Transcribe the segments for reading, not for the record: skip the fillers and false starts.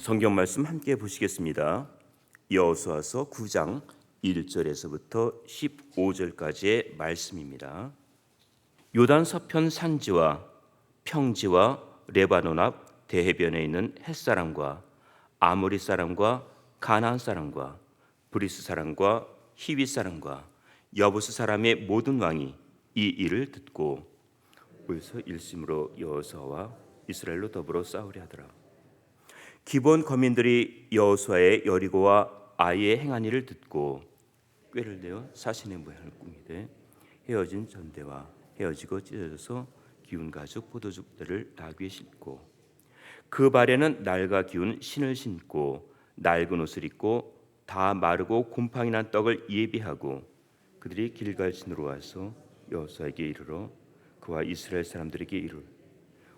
성경 말씀 함께 보시겠습니다. 여호수아서 9장 1절에서부터 15절까지의 말씀입니다. 요단 서편 산지와 평지와 레바논 앞 대해변에 있는 헷사람과 아모리 사람과 가나안 사람과 브리스 사람과 히위 사람과 여부스 사람의 모든 왕이 이 일을 듣고 모여서 일심으로 여호수아와 이스라엘로 더불어 싸우려 하더라. 기본 거민들이 여호수아의 여리고와 아이의 행한 일을 듣고 꾀를 내어 사신의 모양을 꾸미되 헤어진 전대와 헤어지고 찢어져서 기운 가죽 포도주들을 나귀에 싣고 그 발에는 낡아 기운 신을 신고 낡은 옷을 입고 다 마르고 곰팡이 난 떡을 예비하고 그들이 길갈신으로 와서 여호수아에게 이르러 그와 이스라엘 사람들에게 이르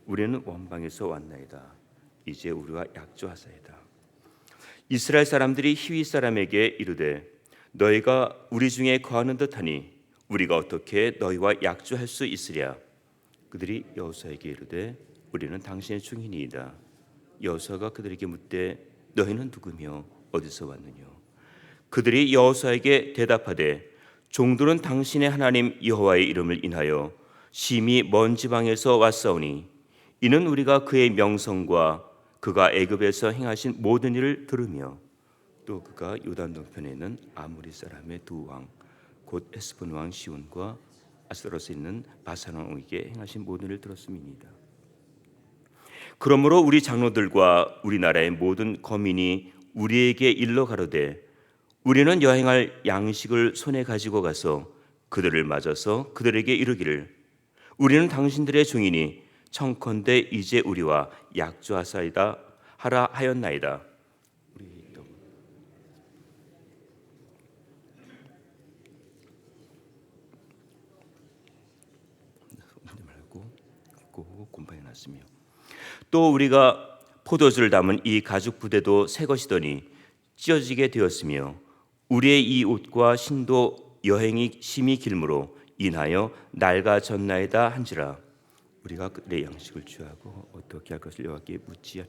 우리는 원방에서 왔나이다. 이제 우리와 약조하사이다. 이스라엘 사람들이 히위 사람에게 이르되 너희가 우리 중에 거하는 듯하니 우리가 어떻게 너희와 약조할 수 있으랴. 그들이 여호수아에게 이르되 우리는 당신의 중인이이다. 여호수아가 그들에게 묻되 너희는 누구며 어디서 왔느냐. 그들이 여호수아에게 대답하되 종들은 당신의 하나님 여호와의 이름을 인하여 심히 먼 지방에서 왔사오니 이는 우리가 그의 명성과 그가 애굽에서 행하신 모든 일을 들으며 또 그가 요단 동편에 있는 아모리 사람의 두 왕 곧 헤스본 왕 시온과 아스타로스에 있는 바산 왕에게 행하신 모든 일을 들었음이니이다. 그러므로 우리 장로들과 우리나라의 모든 거민이 우리에게 일러 가로되 우리는 여행할 양식을 손에 가지고 가서 그들을 맞아서 그들에게 이르기를 우리는 당신들의 종이니 청컨대 이제 우리와 약조하사이다 하라 하였나이다. 곰팡이 났으며 또 우리가 포도주를 담은 이 가죽 부대도 새 것이더니 찢어지게 되었으며 우리의 이 옷과 신도 여행이 심히 길므로 인하여 낡아졌나이다 한지라. 우리가 그들의 양식을 취하고 어떻게 할 것을 여호와께 묻지.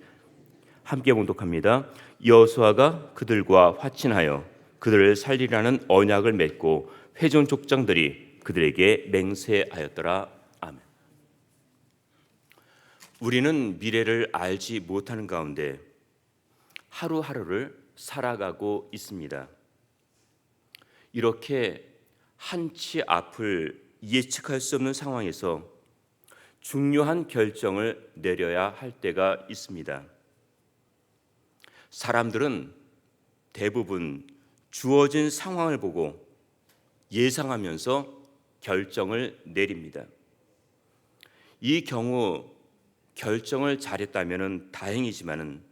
함께 봉독합니다. 여호수아가 그들과 화친하여 그들을 살리라는 언약을 맺고 회중 족장들이 그들에게 맹세하였더라. 아멘. 우리는 미래를 알지 못하는 가운데 하루하루를 살아가고 있습니다. 이렇게 한치 앞을 예측할 수 없는 상황에서 중요한 결정을 내려야 할 때가 있습니다. 사람들은 대부분 주어진 상황을 보고 예상하면서 결정을 내립니다. 이 경우 결정을 잘했다면 다행이지만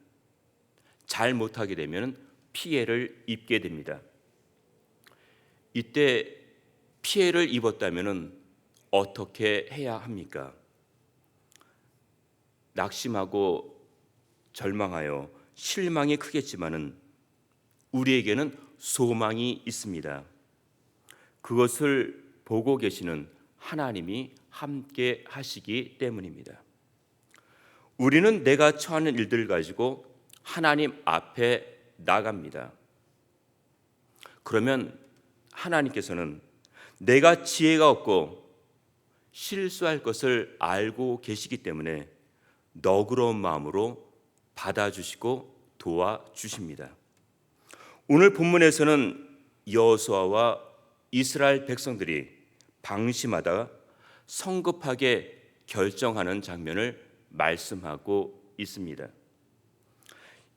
잘못하게 되면 피해를 입게 됩니다. 이때 피해를 입었다면 어떻게 해야 합니까? 낙심하고 절망하여 실망이 크겠지만은 우리에게는 소망이 있습니다. 그것을 보고 계시는 하나님이 함께 하시기 때문입니다. 우리는 내가 처하는 일들을 가지고 하나님 앞에 나갑니다. 그러면 하나님께서는 내가 지혜가 없고 실수할 것을 알고 계시기 때문에 너그러운 마음으로 받아주시고 도와주십니다. 오늘 본문에서는 여호수아와 이스라엘 백성들이 방심하다 성급하게 결정하는 장면을 말씀하고 있습니다.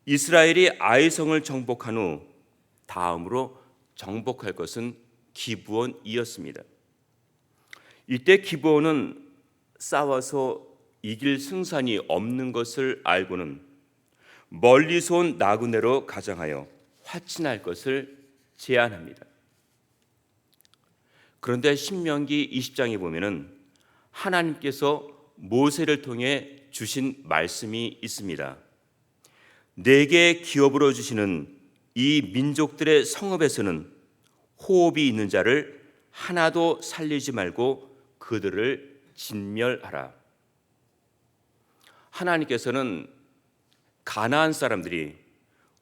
이스라엘이 아이성을 정복한 후 다음으로 정복할 것은 기브온이었습니다. 이때 기브온은 싸워서 이길 승산이 없는 것을 알고는 멀리서 온 나그네로 가장하여 화친할 것을 제안합니다. 그런데 신명기 20장에 보면은 하나님께서 모세를 통해 주신 말씀이 있습니다. 내게 기업으로 주시는 이 민족들의 성읍에서는 호흡이 있는 자를 하나도 살리지 말고 그들을 진멸하라. 하나님께서는 가나안 사람들이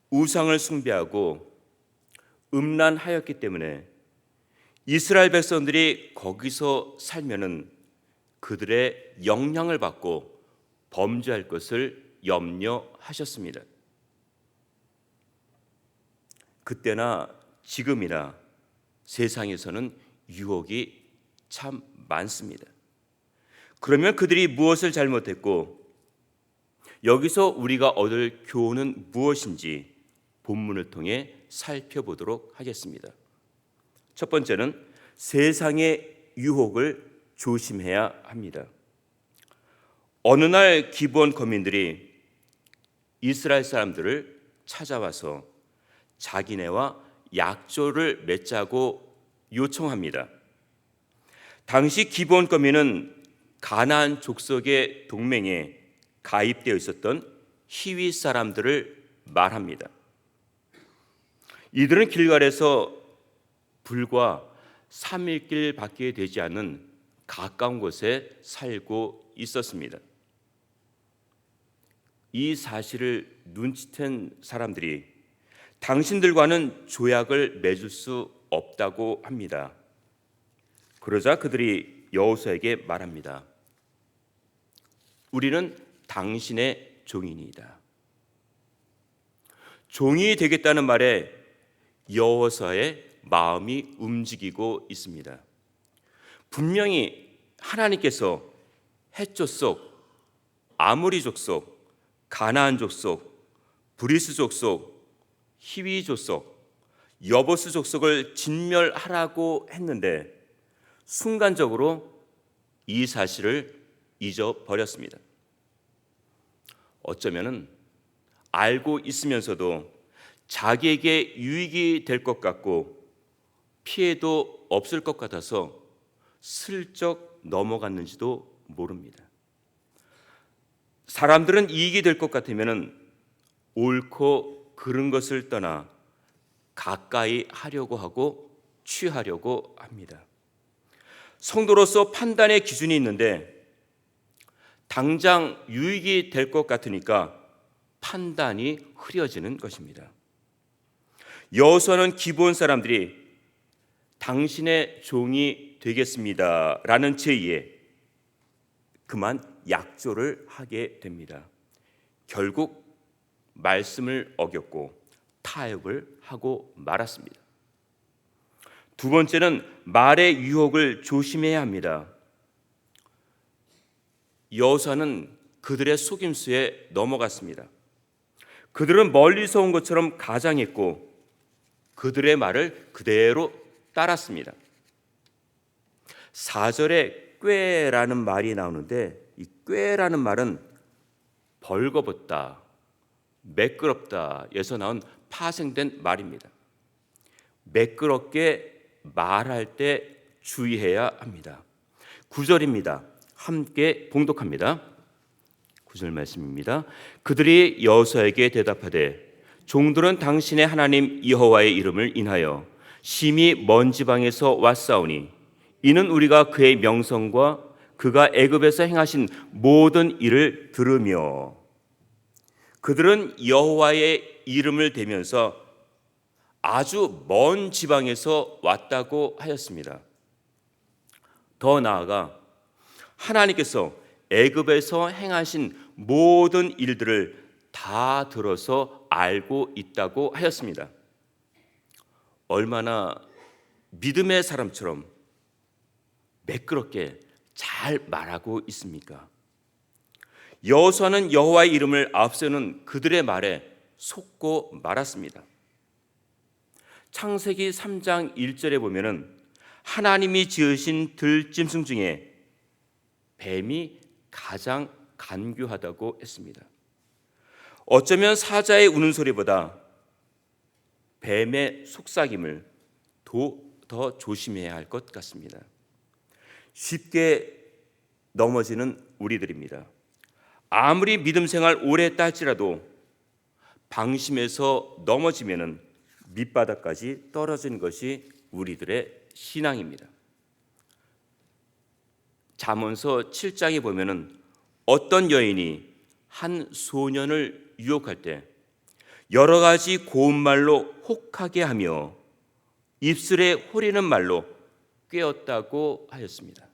우상을 숭배하고 음란하였기 때문에 이스라엘 백성들이 거기서 살면은 그들의 영향을 받고 범죄할 것을 염려하셨습니다. 그때나 지금이나 세상에서는 유혹이 참 많습니다. 그러면 그들이 무엇을 잘못했고 여기서 우리가 얻을 교훈은 무엇인지 본문을 통해 살펴보도록 하겠습니다. 첫 번째는 세상의 유혹을 조심해야 합니다. 어느 날 기브온 거민들이 이스라엘 사람들을 찾아와서 자기네와 약조를 맺자고 요청합니다. 당시 기브온 거민은 가나안 족속의 동맹에 가입되어 있었던 히위 사람들을 말합니다. 이들은 길갈에서 불과 3일 길밖에 되지 않은 가까운 곳에 살고 있었습니다. 이 사실을 눈치챈 사람들이 당신들과는 조약을 맺을 수 없다고 합니다. 그러자 그들이 여호수아에게 말합니다. 우리는 당신의 종이니이다. 종이 되겠다는 말에 여호수아의 마음이 움직이고 있습니다. 분명히 하나님께서 헷 족속, 아모리 족속, 가나안 족속, 브리스 족속, 히위 족속, 여보스 족속을 진멸하라고 했는데 순간적으로 이 사실을 잊어버렸습니다. 어쩌면은 알고 있으면서도 자기에게 유익이 될 것 같고 피해도 없을 것 같아서 슬쩍 넘어갔는지도 모릅니다. 사람들은 이익이 될 것 같으면 옳고 그른 것을 떠나 가까이 하려고 하고 취하려고 합니다. 성도로서 판단의 기준이 있는데 당장 유익이 될 것 같으니까 판단이 흐려지는 것입니다. 여호수아는 기브온 사람들이 당신의 종이 되겠습니다 라는 제의에 그만 약조를 하게 됩니다. 결국 말씀을 어겼고 타협을 하고 말았습니다. 두 번째는 말의 유혹을 조심해야 합니다. 여호수아는 그들의 속임수에 넘어갔습니다. 그들은 멀리서 온 것처럼 가장했고 그들의 말을 그대로 따랐습니다. 4절에 꾀라는 말이 나오는데 이 꾀라는 말은 벌거벗다, 매끄럽다에서 나온 파생된 말입니다. 매끄럽게 말할 때 주의해야 합니다. 9절입니다. 함께 봉독합니다. 9절 말씀입니다. 그들이 여호수아에게 대답하되 종들은 당신의 하나님 여호와의 이름을 인하여 심히 먼 지방에서 왔사오니 이는 우리가 그의 명성과 그가 애굽에서 행하신 모든 일을 들으며 그들은 여호와의 이름을 대면서 아주 먼 지방에서 왔다고 하였습니다. 더 나아가 하나님께서 애굽에서 행하신 모든 일들을 다 들어서 알고 있다고 하였습니다. 얼마나 믿음의 사람처럼 매끄럽게 잘 말하고 있습니까? 여호수아는 여호와의 이름을 앞세우는 그들의 말에 속고 말았습니다. 창세기 3장 1절에 보면은 하나님이 지으신 들짐승 중에 뱀이 가장 간교하다고 했습니다. 어쩌면 사자의 우는 소리보다 뱀의 속삭임을 더 조심해야 할 것 같습니다. 쉽게 넘어지는 우리들입니다. 아무리 믿음 생활 오래 했다 할지라도 방심해서 넘어지면은 밑바닥까지 떨어지는 것이 우리들의 신앙입니다. 잠언서 7장에 보면은 어떤 여인이 한 소년을 유혹할 때 여러 가지 고운 말로 혹하게 하며 입술에 호리는 말로 꾀었다고 하였습니다.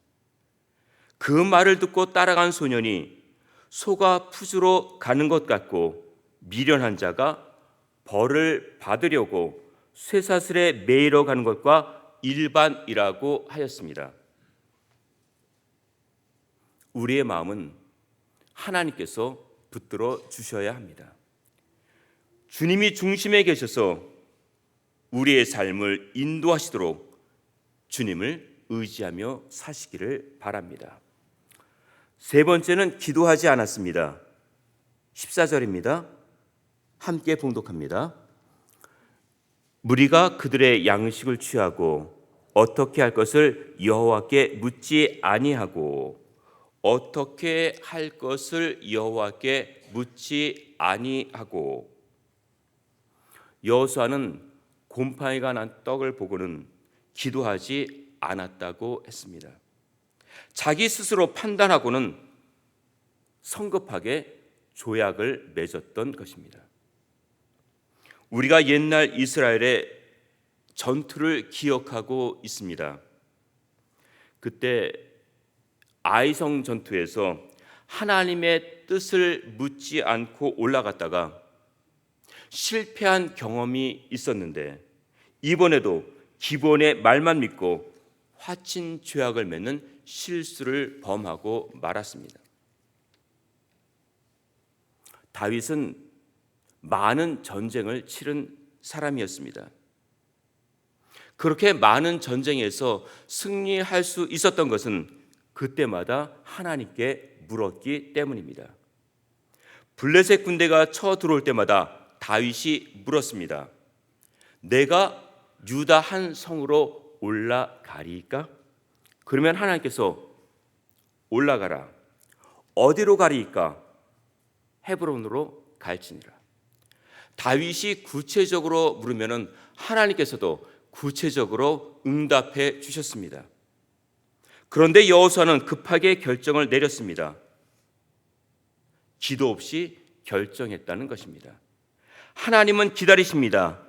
그 말을 듣고 따라간 소년이 소가 푸주로 가는 것 같고 미련한 자가 벌을 받으려고 쇠사슬에 매이러 가는 것과 일반이라고 하였습니다. 우리의 마음은 하나님께서 붙들어 주셔야 합니다. 주님이 중심에 계셔서 우리의 삶을 인도하시도록 주님을 의지하며 사시기를 바랍니다. 세 번째는 기도하지 않았습니다. 14절입니다. 함께 봉독합니다. 무리가 그들의 양식을 취하고 어떻게 할 것을 여호와께 묻지 아니하고 어떻게 할 것을 여호와께 묻지 아니하고. 여호수아는 곰팡이가 난 떡을 보고는 기도하지 않았다고 했습니다. 자기 스스로 판단하고는 성급하게 조약을 맺었던 것입니다. 우리가 옛날 이스라엘의 전투를 기억하고 있습니다. 그때 아이성 전투에서 하나님의 뜻을 묻지 않고 올라갔다가 실패한 경험이 있었는데 이번에도 기본의 말만 믿고 화친 죄악을 맺는 실수를 범하고 말았습니다. 다윗은 많은 전쟁을 치른 사람이었습니다. 그렇게 많은 전쟁에서 승리할 수 있었던 것은 그때마다 하나님께 물었기 때문입니다. 블레셋 군대가 쳐 들어올 때마다 다윗이 물었습니다. 내가 유다 한 성으로 올라가리까? 그러면 하나님께서 올라가라. 어디로 가리까? 헤브론으로 갈지니라. 다윗이 구체적으로 물으면 하나님께서도 구체적으로 응답해 주셨습니다. 그런데 여호수아는 급하게 결정을 내렸습니다. 기도 없이 결정했다는 것입니다. 하나님은 기다리십니다.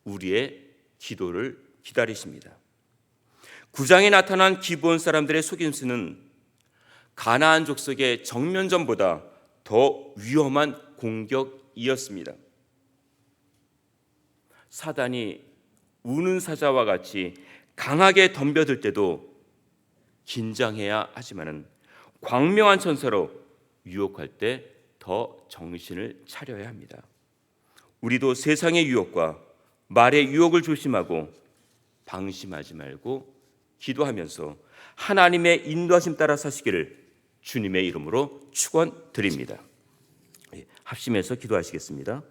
우리의 기도를 기다리십니다. 9장에 나타난 기브온 사람들의 속임수는 가나안 족속의 정면전보다 더 위험한 공격이었습니다. 사단이 우는 사자와 같이 강하게 덤벼들 때도 긴장해야 하지만은 광명한 천사로 유혹할 때 더 정신을 차려야 합니다. 우리도 세상의 유혹과 말의 유혹을 조심하고 방심하지 말고 기도하면서 하나님의 인도하심 따라 사시기를 주님의 이름으로 축원드립니다. 합심해서 기도하시겠습니다.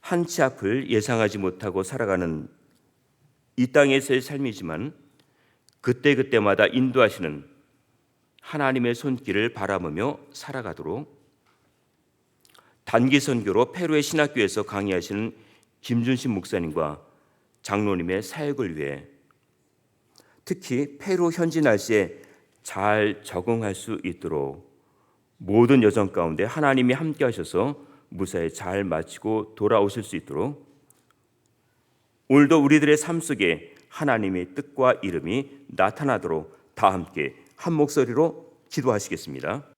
한치 앞을 예상하지 못하고 살아가는 이 땅에서의 삶이지만 그때그때마다 인도하시는 하나님의 손길을 바라보며 살아가도록 단기 선교로 페루의 신학교에서 강의하시는 김준신 목사님과 장로님의 사역을 위해 특히 페루 현지 날씨에 잘 적응할 수 있도록 모든 여정 가운데 하나님이 함께 하셔서 무사히 잘 마치고 돌아오실 수 있도록 오늘도 우리들의 삶 속에 하나님의 뜻과 이름이 나타나도록 다 함께 한 목소리로 기도하시겠습니다.